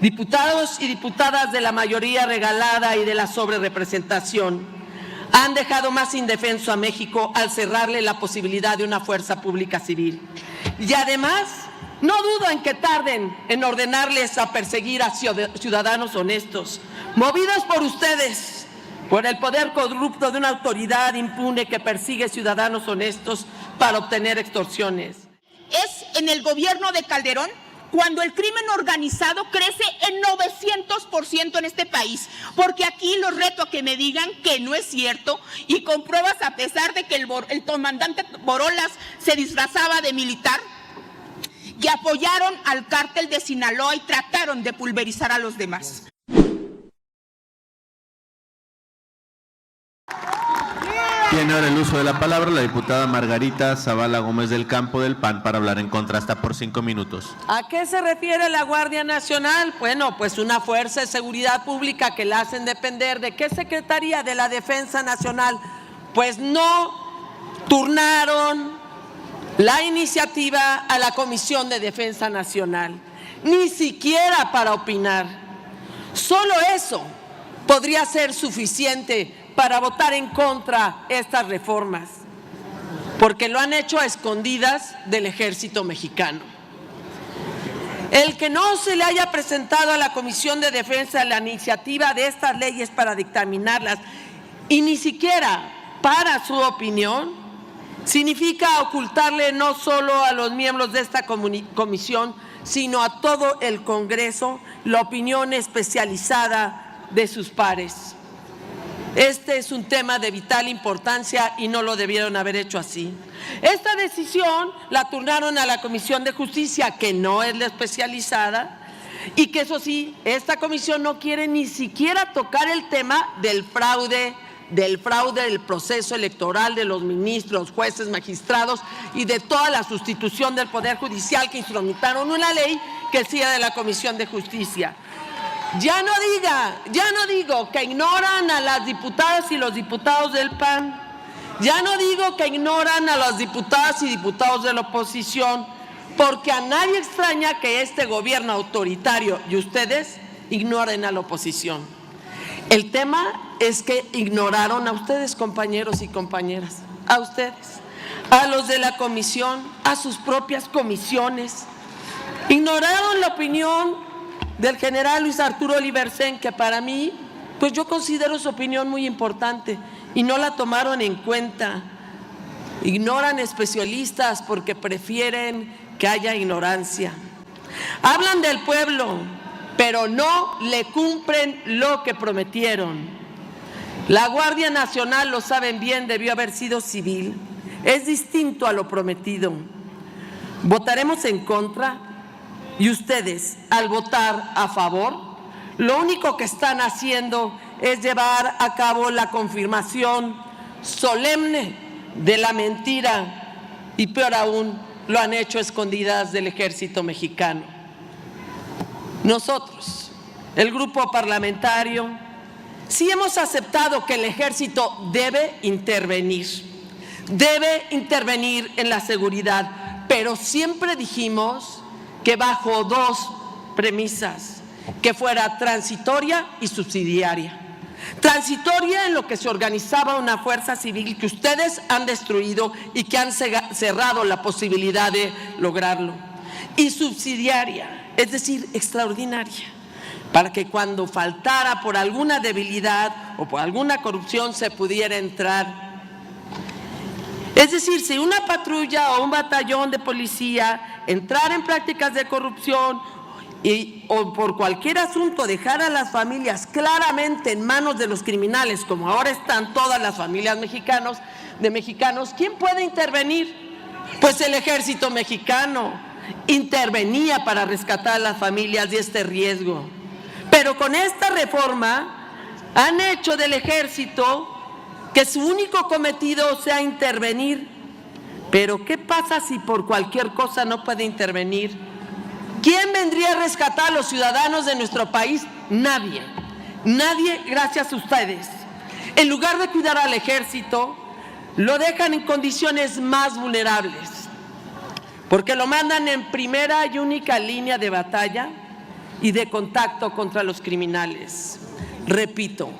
Diputados y diputadas de la mayoría regalada y de la sobrerepresentación han dejado más indefenso a México al cerrarle la posibilidad de una fuerza pública civil. Y además, no dudo en que tarden en ordenarles a perseguir a ciudadanos honestos, movidos por ustedes, por el poder corrupto de una autoridad impune que persigue ciudadanos honestos para obtener extorsiones. Es en el gobierno de Calderón cuando el crimen organizado crece en 900% en este país, porque aquí los reto a que me digan que no es cierto y con pruebas, a pesar de que el comandante Borolas se disfrazaba de militar, que apoyaron al cártel de Sinaloa y trataron de pulverizar a los demás. Tiene ahora el uso de la palabra la diputada Margarita Zavala Gómez del Campo del PAN para hablar en contra, hasta por 5 minutos. ¿A qué se refiere la Guardia Nacional? Bueno, pues una fuerza de seguridad pública que la hacen depender de qué Secretaría de la Defensa Nacional. Pues no turnaron la iniciativa a la Comisión de Defensa Nacional, ni siquiera para opinar. Solo eso podría ser suficiente para votar en contra estas reformas, porque lo han hecho a escondidas del ejército mexicano. El que no se le haya presentado a la Comisión de Defensa la iniciativa de estas leyes para dictaminarlas y ni siquiera para su opinión, significa ocultarle no solo a los miembros de esta comisión, sino a todo el Congreso la opinión especializada de sus pares. Este es un tema de vital importancia y no lo debieron haber hecho así. Esta decisión la turnaron a la Comisión de Justicia, que no es la especializada, y que eso sí, esta comisión no quiere ni siquiera tocar el tema del fraude del proceso electoral de los ministros, jueces, magistrados y de toda la sustitución del Poder Judicial que instrumentaron una ley que sea de la Comisión de Justicia. Ya no digo que ignoran a las diputadas y los diputados del PAN, ya no digo que ignoran a las diputadas y diputados de la oposición, porque a nadie extraña que este gobierno autoritario y ustedes ignoren a la oposición. El tema es que ignoraron a ustedes, compañeros y compañeras, a ustedes, a los de la comisión, a sus propias comisiones. Ignoraron la opinión del general Luis Arturo Oliversén, que para mí, pues yo considero su opinión muy importante y no la tomaron en cuenta. Ignoran especialistas porque prefieren que haya ignorancia. Hablan del pueblo, pero no le cumplen lo que prometieron. La Guardia Nacional, lo saben bien, debió haber sido civil. Es distinto a lo prometido. Votaremos en contra. Y ustedes, al votar a favor, lo único que están haciendo es llevar a cabo la confirmación solemne de la mentira y peor aún, lo han hecho a escondidas del ejército mexicano. Nosotros, el grupo parlamentario, sí hemos aceptado que el ejército debe intervenir en la seguridad, pero siempre dijimos que bajo dos premisas, que fuera transitoria y subsidiaria. Transitoria en lo que se organizaba una fuerza civil que ustedes han destruido y que han cerrado la posibilidad de lograrlo. Y subsidiaria, es decir, extraordinaria, para que cuando faltara por alguna debilidad o por alguna corrupción se pudiera entrar. Es decir, si una patrulla o un batallón de policía entrara en prácticas de corrupción o por cualquier asunto dejar a las familias claramente en manos de los criminales, como ahora están todas las familias mexicanos, ¿quién puede intervenir? Pues el ejército mexicano intervenía para rescatar a las familias de este riesgo. Pero con esta reforma han hecho del ejército que su único cometido sea intervenir. Pero ¿qué pasa si por cualquier cosa no puede intervenir? ¿Quién vendría a rescatar a los ciudadanos de nuestro país? Nadie. Nadie, gracias a ustedes. En lugar de cuidar al ejército, lo dejan en condiciones más vulnerables, porque lo mandan en primera y única línea de batalla y de contacto contra los criminales. Repito,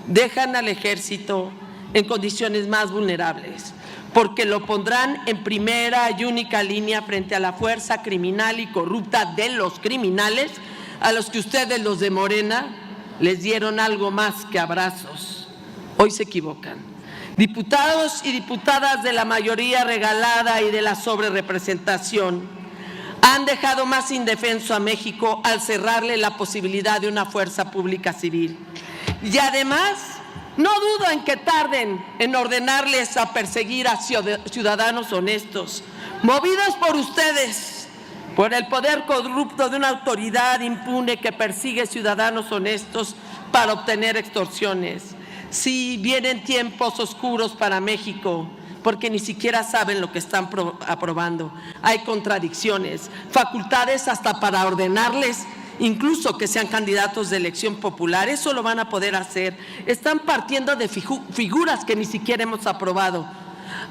dejan al ejército en condiciones más vulnerables, porque lo pondrán en primera y única línea frente a la fuerza criminal y corrupta de los criminales, a los que ustedes, los de Morena, les dieron algo más que abrazos. Hoy se equivocan. Diputados y diputadas de la mayoría regalada y de la sobrerepresentación han dejado más indefenso a México al cerrarle la posibilidad de una fuerza pública civil. Y además, no dudo en que tarden en ordenarles a perseguir a ciudadanos honestos, movidos por ustedes, por el poder corrupto de una autoridad impune que persigue ciudadanos honestos para obtener extorsiones. Sí, vienen tiempos oscuros para México, porque ni siquiera saben lo que están aprobando. Hay contradicciones, facultades hasta para ordenarles incluso que sean candidatos de elección popular. Eso lo van a poder hacer. Están partiendo de figuras que ni siquiera hemos aprobado.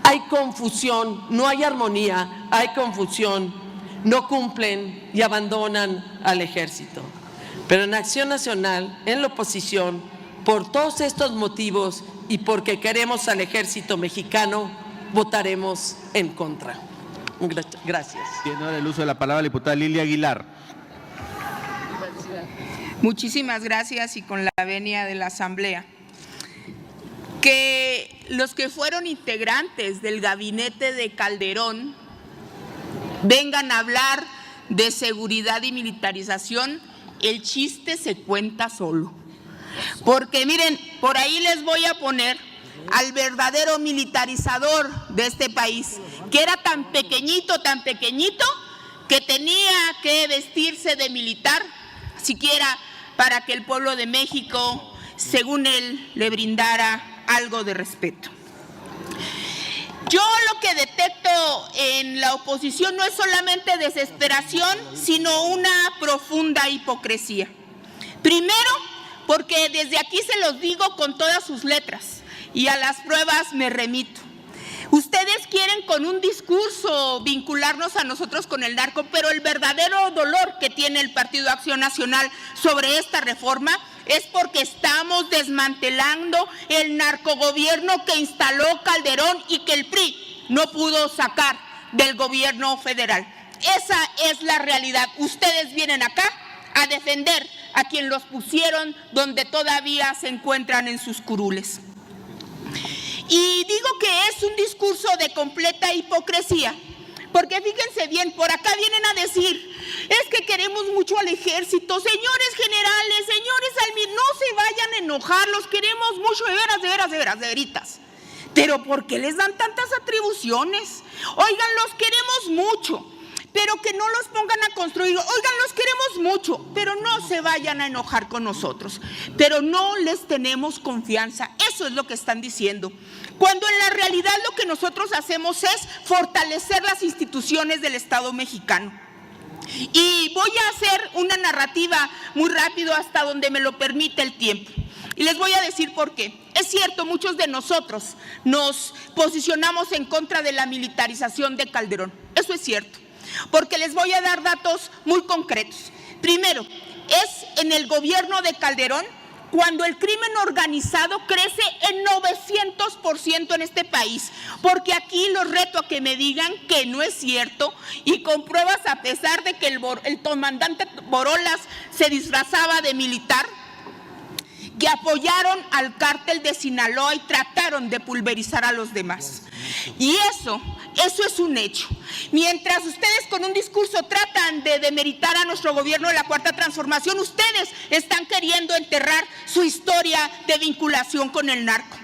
Hay confusión, no hay armonía, hay confusión. No cumplen y abandonan al ejército. Pero en Acción Nacional, en la oposición, por todos estos motivos y porque queremos al ejército mexicano, votaremos en contra. Gracias. Tiene ahora el uso de la palabra la diputada Lilia Aguilar. Muchísimas gracias y con la venia de la Asamblea. Que los que fueron integrantes del gabinete de Calderón vengan a hablar de seguridad y militarización, el chiste se cuenta solo. Porque miren, por ahí les voy a poner al verdadero militarizador de este país, que era tan pequeñito, que tenía que vestirse de militar, siquiera para que el pueblo de México, según él, le brindara algo de respeto. Yo lo que detecto en la oposición no es solamente desesperación, sino una profunda hipocresía. Primero, porque desde aquí se los digo con todas sus letras y a las pruebas me remito. Ustedes quieren con un discurso vincularnos a nosotros con el narco, pero el verdadero dolor que tiene el Partido Acción Nacional sobre esta reforma es porque estamos desmantelando el narcogobierno que instaló Calderón y que el PRI no pudo sacar del gobierno federal. Esa es la realidad. Ustedes vienen acá a defender a quien los pusieron donde todavía se encuentran en sus curules. Y digo que es un discurso de completa hipocresía, porque fíjense bien, por acá vienen a decir, es que queremos mucho al ejército, señores generales, señores no se vayan a enojar, los queremos mucho, de veritas. Pero ¿por qué les dan tantas atribuciones? Oigan, los queremos mucho, pero que no los pongan a construir. Oigan, los queremos mucho, pero no se vayan a enojar con nosotros. Pero no les tenemos confianza. Eso es lo que están diciendo. Cuando en la realidad lo que nosotros hacemos es fortalecer las instituciones del Estado mexicano. Y voy a hacer una narrativa muy rápido hasta donde me lo permite el tiempo. Y les voy a decir por qué. Es cierto, muchos de nosotros nos posicionamos en contra de la militarización de Calderón. Eso es cierto. Porque les voy a dar datos muy concretos. Primero, es en el gobierno de Calderón cuando el crimen organizado crece en 900% en este país. Porque aquí los reto a que me digan que no es cierto y con pruebas, a pesar de que el comandante Borolas se disfrazaba de militar, que apoyaron al cártel de Sinaloa y trataron de pulverizar a los demás. Y eso es un hecho. Mientras ustedes con un discurso tratan de demeritar a nuestro gobierno de la Cuarta Transformación, ustedes están queriendo enterrar su historia de vinculación con el narco.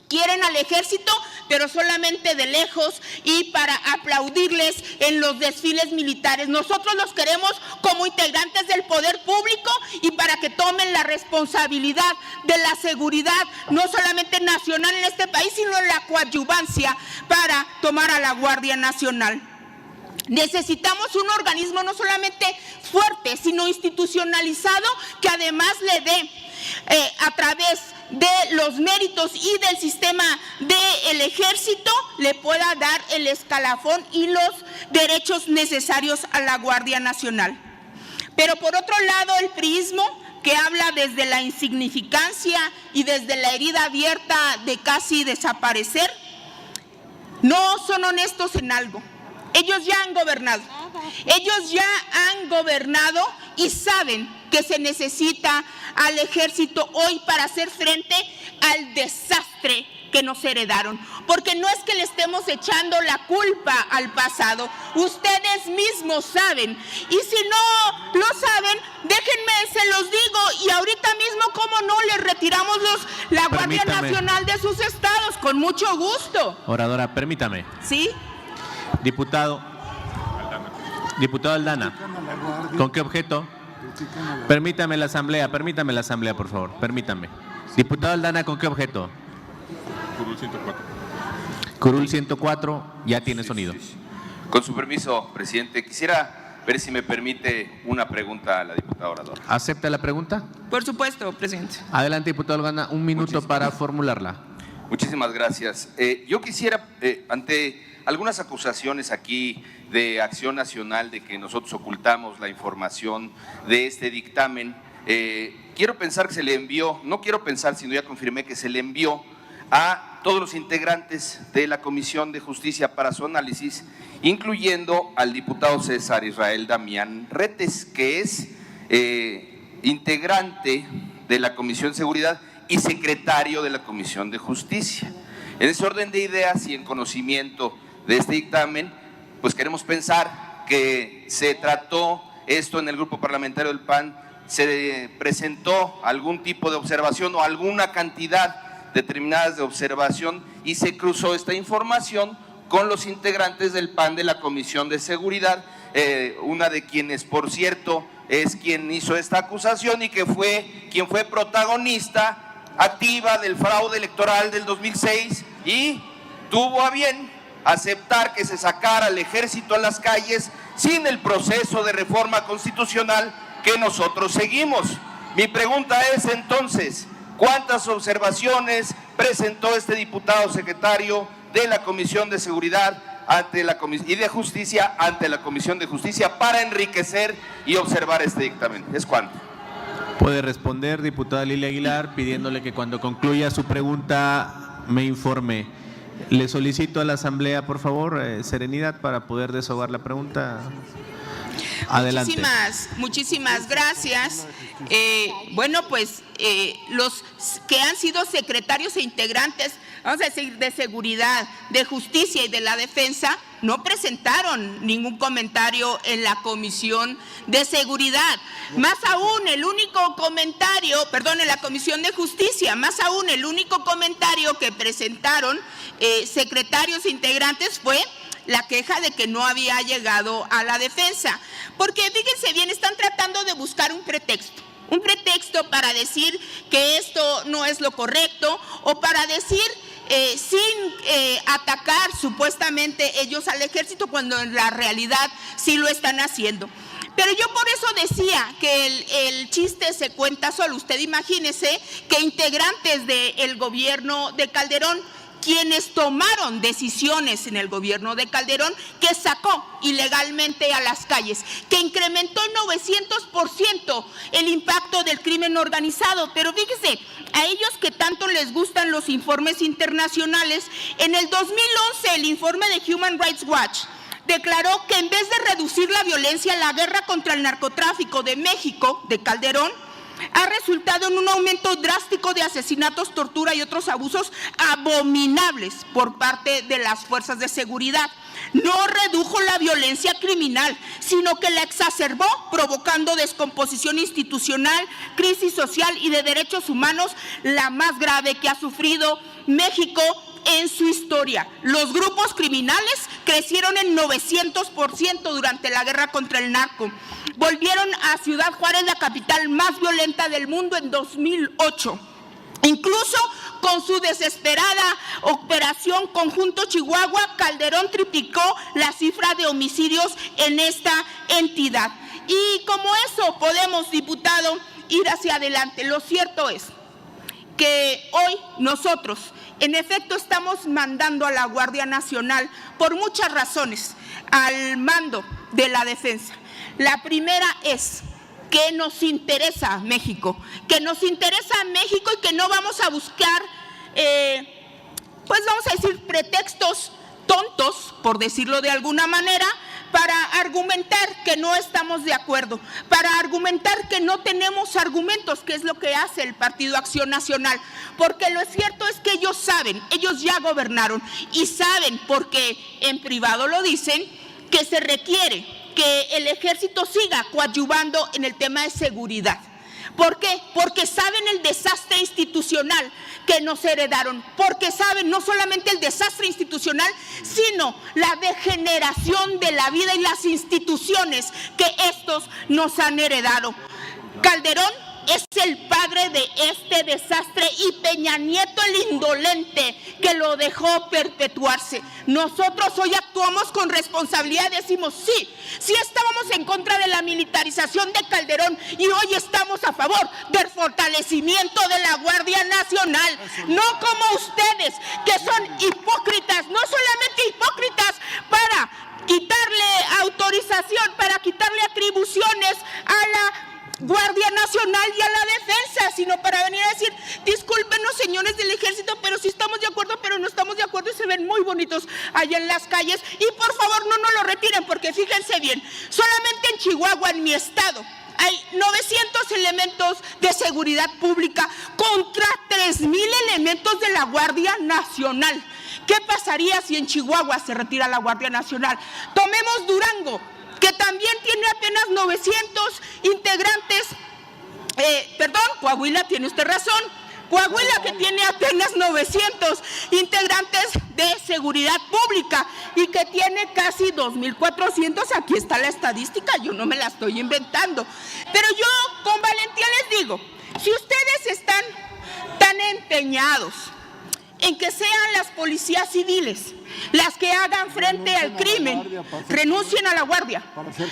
Quieren al ejército, pero solamente de lejos y para aplaudirles en los desfiles militares. Nosotros los queremos como integrantes del poder público y para que tomen la responsabilidad de la seguridad, no solamente nacional en este país, sino la coadyuvancia para tomar a la Guardia Nacional. Necesitamos un organismo no solamente fuerte, sino institucionalizado, que además le dé a través de los méritos y del sistema del ejército, le pueda dar el escalafón y los derechos necesarios a la Guardia Nacional. Pero por otro lado, el priismo, que habla desde la insignificancia y desde la herida abierta de casi desaparecer, no son honestos en algo. Ellos ya han gobernado. Ellos ya han gobernado y saben que se necesita al ejército hoy para hacer frente al desastre que nos heredaron, porque no es que le estemos echando la culpa al pasado, ustedes mismos saben, y si no lo saben, déjenme, se los digo, y ahorita mismo, cómo no, les retiramos la Guardia Nacional de sus estados, con mucho gusto. Oradora, permítame. ¿Sí? Diputado Aldana, ¿con qué objeto? Permítame la asamblea, por favor, permítame. Diputado Aldana, ¿con qué objeto? Curul 104. Curul 104, ya tiene sonido. Sí. Con su permiso, presidente, quisiera ver si me permite una pregunta a la diputada oradora. ¿Acepta la pregunta? Por supuesto, presidente. Adelante, diputado Aldana, un minuto para formularla. Muchísimas gracias. Yo quisiera, ante algunas acusaciones aquí de Acción Nacional de que nosotros ocultamos la información de este dictamen, quiero pensar que se le envió, no quiero pensar, sino ya confirmé que se le envió a todos los integrantes de la Comisión de Justicia para su análisis, incluyendo al diputado César Israel Damián Retes, que es integrante de la Comisión de Seguridad y secretario de la Comisión de Justicia. En ese orden de ideas y en conocimiento de este dictamen, pues queremos pensar que se trató esto en el grupo parlamentario del PAN, se presentó algún tipo de observación o alguna cantidad determinadas de observación y se cruzó esta información con los integrantes del PAN de la Comisión de Seguridad, una de quienes, por cierto, es quien hizo esta acusación y que fue quien fue protagonista activa del fraude electoral del 2006 y tuvo a bien aceptar que se sacara al ejército a las calles sin el proceso de reforma constitucional que nosotros seguimos. Mi pregunta es entonces, ¿cuántas observaciones presentó este diputado secretario de la Comisión de Seguridad y de Justicia ante la Comisión de Justicia para enriquecer y observar este dictamen? ¿Es cuánto? Puede responder, diputada Lilia Aguilar, pidiéndole que cuando concluya su pregunta me informe. Le solicito a la asamblea, por favor, serenidad para poder desahogar la pregunta. Adelante. Muchísimas gracias. Bueno, pues los que han sido secretarios e integrantes, vamos a decir, de Seguridad, de Justicia y de la Defensa, no presentaron ningún comentario en la Comisión de Seguridad. Más aún, el único comentario, perdón, en la Comisión de Justicia, más aún, el único comentario que presentaron secretarios e integrantes fue la queja de que no había llegado a la defensa. Porque fíjense bien, están tratando de buscar un pretexto para decir que esto no es lo correcto o para decir sin atacar supuestamente ellos al ejército cuando en la realidad sí lo están haciendo. Pero yo por eso decía que el chiste se cuenta solo. Usted imagínese que integrantes del gobierno de Calderón, quienes tomaron decisiones en el gobierno de Calderón, que sacó ilegalmente a las calles, que incrementó en 900% el impacto del crimen organizado. Pero fíjese, a ellos que tanto les gustan los informes internacionales, en el 2011 el informe de Human Rights Watch declaró que en vez de reducir la violencia, la guerra contra el narcotráfico de México, de Calderón, ha resultado en un aumento drástico de asesinatos, tortura y otros abusos abominables por parte de las fuerzas de seguridad. No redujo la violencia criminal, sino que la exacerbó, provocando descomposición institucional, crisis social y de derechos humanos, la más grave que ha sufrido México en su historia. Los grupos criminales crecieron en 900% durante la guerra contra el narco. Volvieron a Ciudad Juárez, la capital más violenta del mundo, en 2008. Incluso con su desesperada operación Conjunto Chihuahua, Calderón triplicó la cifra de homicidios en esta entidad. Y como eso podemos, diputado, ir hacia adelante. Lo cierto es que hoy nosotros, en efecto, estamos mandando a la Guardia Nacional por muchas razones al mando de la defensa. La primera es que nos interesa México, y que no vamos a buscar, pues vamos a decir, pretextos tontos, por decirlo de alguna manera, para argumentar que no estamos de acuerdo, para argumentar que no tenemos argumentos, que es lo que hace el Partido Acción Nacional, porque lo cierto es que ellos saben, ellos ya gobernaron y saben, porque en privado lo dicen, que se requiere que el ejército siga coadyuvando en el tema de seguridad. ¿Por qué? Porque saben el desastre institucional que nos heredaron, porque saben no solamente el desastre institucional, sino la degeneración de la vida y las instituciones que estos nos han heredado. Calderón es el padre de este desastre y Peña Nieto el indolente que lo dejó perpetuarse. Nosotros hoy actuamos con responsabilidad, decimos sí estábamos en contra de la militarización de Calderón y hoy estamos a favor del fortalecimiento de la Guardia Nacional, no como ustedes que son hipócritas, no solamente hipócritas para quitarle autorización, para quitarle atribuciones a la Guardia Nacional y a la defensa, sino para venir a decir, discúlpenos señores del ejército, pero sí estamos de acuerdo, pero no estamos de acuerdo y se ven muy bonitos allá en las calles y por favor no nos lo retiren, porque fíjense bien, solamente en Chihuahua, en mi estado, hay 900 elementos de seguridad pública contra 3,000 elementos de la Guardia Nacional. ¿Qué pasaría si en Chihuahua se retira la Guardia Nacional? Tomemos Durango, que también tiene apenas 900 integrantes, Coahuila, tiene usted razón, Coahuila que tiene apenas 900 integrantes de seguridad pública y que tiene casi 2,400, aquí está la estadística, yo no me la estoy inventando, pero yo con valentía les digo, si ustedes están tan empeñados en que sean las policías civiles las que hagan frente al crimen, renuncien a la Guardia.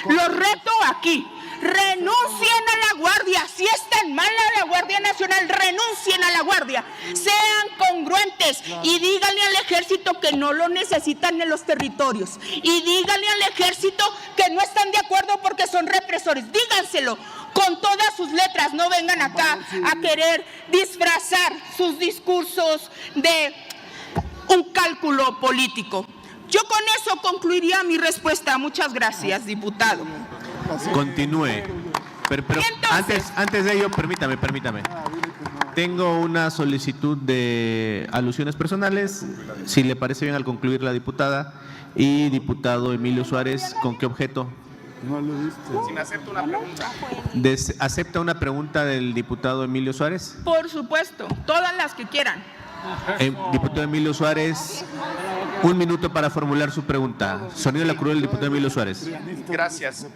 Los reto aquí, renuncien a la Guardia. Si es tan mala la Guardia Nacional, renuncien a la Guardia. Sean congruentes y díganle al ejército que no lo necesitan en los territorios. Y díganle al ejército que no están de acuerdo porque son represores. Díganselo con todas sus letras, no vengan acá a querer disfrazar sus discursos de un cálculo político. Yo con eso concluiría mi respuesta. Muchas gracias, diputado. Continúe. Pero antes de ello, permítame. Tengo una solicitud de alusiones personales, si le parece bien al concluir la diputada. Y diputado Emilio Suárez, ¿con qué objeto? No lo viste. Si me acepta una pregunta. ¿Acepta una pregunta del diputado Emilio Suárez? Por supuesto, todas las que quieran. Diputado Emilio Suárez, 1 minuto para formular su pregunta. Sonido de la curul del diputado Emilio Suárez. Gracias.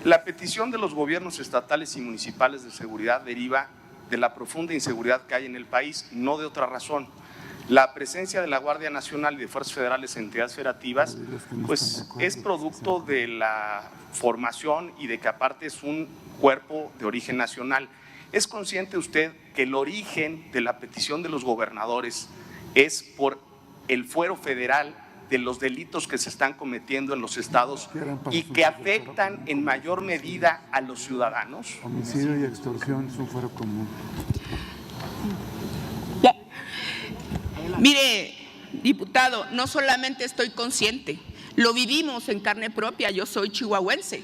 La petición de los gobiernos estatales y municipales de seguridad deriva de la profunda inseguridad que hay en el país, no de otra razón. La presencia de la Guardia Nacional y de fuerzas federales en entidades federativas, pues es producto de la formación y de que aparte es un cuerpo de origen nacional. ¿Es consciente usted que el origen de la petición de los gobernadores es por el fuero federal de los delitos que se están cometiendo en los estados y que afectan en mayor medida a los ciudadanos? Homicidio y extorsión es un fuero común. Mire, diputado, no solamente estoy consciente, lo vivimos en carne propia, yo soy chihuahuense,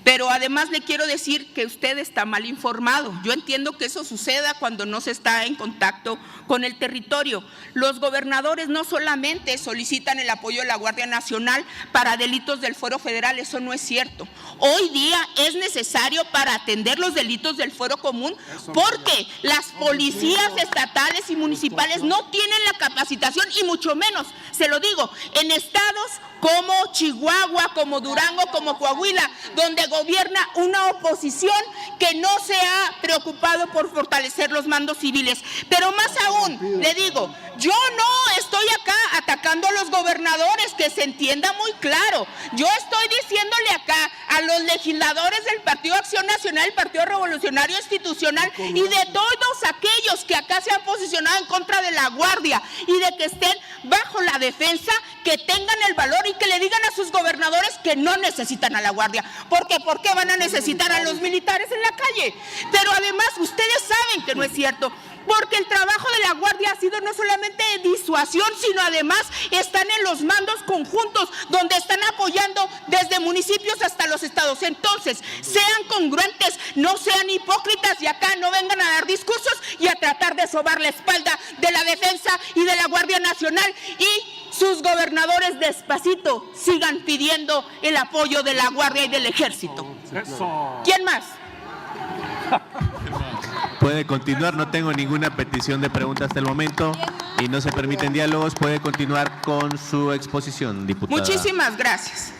pero además le quiero decir que usted está mal informado. Yo entiendo que eso suceda cuando no se está en contacto con el territorio. Los gobernadores no solamente solicitan el apoyo de la Guardia Nacional para delitos del fuero federal, eso no es cierto. Hoy día es necesario para atender los delitos del fuero común porque las policías estatales y municipales no tienen la capacitación y mucho menos, se lo digo, en estados como Chihuahua, como Durango, como Coahuila, donde gobierna una oposición que no se ha preocupado por fortalecer los mandos civiles. Pero más aún, le digo, yo no estoy acá atacando a los gobernadores, que se entienda muy claro. Yo estoy diciéndole acá a los legisladores del Partido Acción Nacional, el Partido Revolucionario Institucional y de todos aquellos que acá se han posicionado en contra de la Guardia y de que estén bajo la defensa, que tengan el valor y que le digan a sus gobernadores que no necesitan a la Guardia. Porque ¿por qué van a necesitar a los militares en la calle? Pero además ustedes saben que no es cierto. Porque el trabajo de la Guardia ha sido no solamente de disuasión, sino además están en los mandos conjuntos, donde están apoyando desde municipios hasta los estados. Entonces, sean congruentes, no sean hipócritas y acá no vengan a dar discursos y a tratar de sobar la espalda de la defensa y de la Guardia Nacional, y sus gobernadores despacito sigan pidiendo el apoyo de la Guardia y del Ejército. ¿Quién más? Puede continuar, no tengo ninguna petición de pregunta hasta el momento y no se permiten diálogos. Puede continuar con su exposición, diputada. Muchísimas gracias.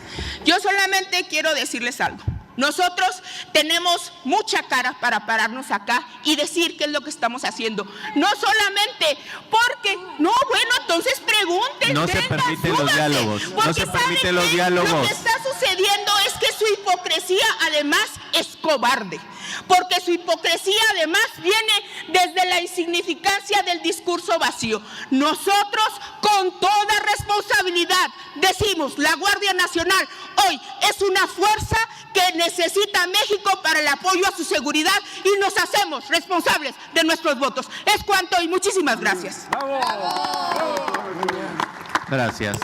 Yo solamente quiero decirles algo. Nosotros tenemos mucha cara para pararnos acá y decir qué es lo que estamos haciendo. No solamente porque, no, bueno, entonces pregunten. No se permiten los diálogos. No se permiten los diálogos. Lo que está sucediendo es que su hipocresía además es cobarde. Porque su hipocresía además viene desde la insignificancia del discurso vacío. Nosotros con toda responsabilidad decimos, la Guardia Nacional hoy es una fuerza que necesita México para el apoyo a su seguridad y nos hacemos responsables de nuestros votos. Es cuanto y muchísimas gracias. Gracias.